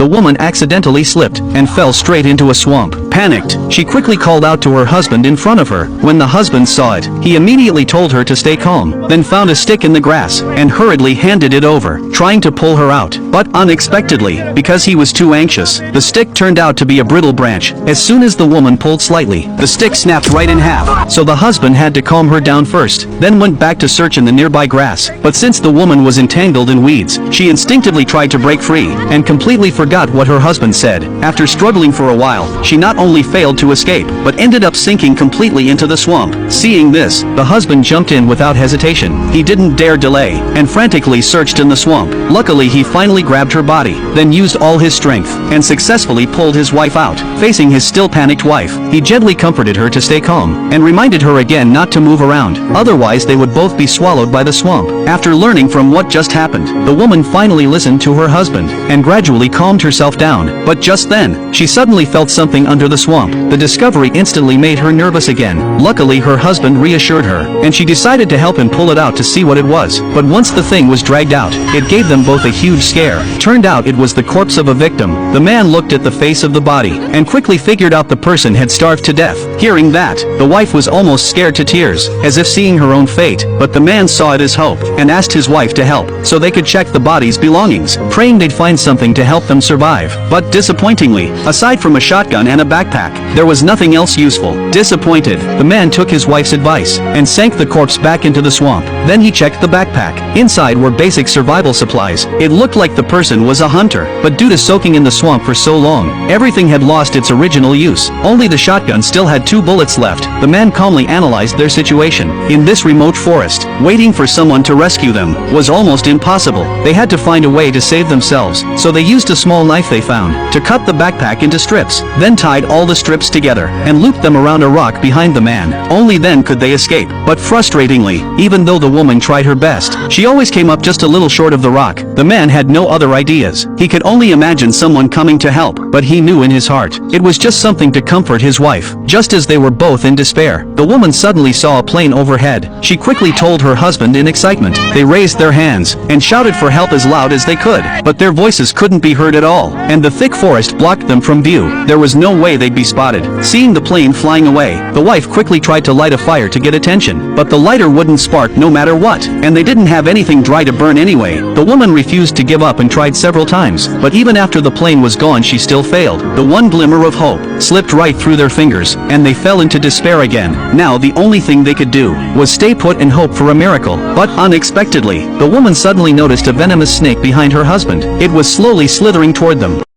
the woman accidentally slipped and fell straight into a swamp. Panicked, she quickly called out to her husband in front of her. When the husband saw it, he immediately told her to stay calm, then found a stick in the grass and hurriedly handed it over, trying to pull her out. But unexpectedly, because he was too anxious, the stick turned out to be a brittle branch. As soon as the woman pulled slightly, the stick snapped right in half. So the husband had to calm her down first, then went back to search in the nearby grass. But since the woman was entangled in weeds, she instinctively tried to break free and completely forgot what her husband said. After struggling for a while, she not only failed to escape, but ended up sinking completely into the swamp. Seeing this, the husband jumped in without hesitation. He didn't dare delay, and frantically searched in the swamp. Luckily, he finally grabbed her body, then used all his strength, and successfully pulled his wife out. Facing his still panicked wife, he gently comforted her to stay calm, and reminded her again not to move around, otherwise they would both be swallowed by the swamp. After learning from what just happened, the woman finally listened to her husband, and gradually calmed herself down. But just then, she suddenly felt something under the swamp. The discovery instantly made her nervous again. Luckily, her husband reassured her, and she decided to help him pull it out to see what it was. But once the thing was dragged out, it gave them both a huge scare. Turned out it was the corpse of a victim. The man looked at the face of the body, and quickly figured out the person had starved to death. Hearing that, the wife was almost scared to tears, as if seeing her own fate. But the man saw it as hope, and asked his wife to help, so they could check the body's belongings, praying they'd find something to help them survive. But disappointingly, aside from a shotgun and a backpack, there was nothing else useful. Disappointed, the man took his wife's advice, and sank the corpse back into the swamp. Then he checked the backpack. Inside were basic survival supplies. It looked like the person was a hunter, but due to soaking in the swamp for so long, everything had lost its original use. Only the shotgun still had 2 bullets left. The man calmly analyzed their situation. In this remote forest, waiting for someone to rescue them was almost impossible. They had to find a way to save themselves, so they used a small knife they found to cut the backpack into strips, then tied all the strips together and looped them around a rock behind the man. Only then could they escape. But frustratingly, even though the woman tried her best, she always came up just a little short of the rock. The man had no other ideas. He could only imagine someone coming to help, but he knew in his heart it was just something to comfort his wife. Just as they were both in despair, the woman suddenly saw a plane overhead. She quickly told her husband in excitement. They raised their hands and shouted for help as loud as they could, but their voices couldn't be heard at all, and the thick forest blocked them from view. There was no way they'd be spotted. Seeing the plane flying away, the wife quickly tried to light a fire to get attention, but the lighter wouldn't spark no matter what, and they didn't have anything dry to burn anyway. The woman refused to give up and tried several times, but even after the plane was gone she still failed. The one glimmer of hope slipped right through their fingers, and they fell into despair again. Now the only thing they could do was stay put and hope for a miracle. But unexpectedly, the woman suddenly noticed a venomous snake behind her husband. It was slowly slithering toward them.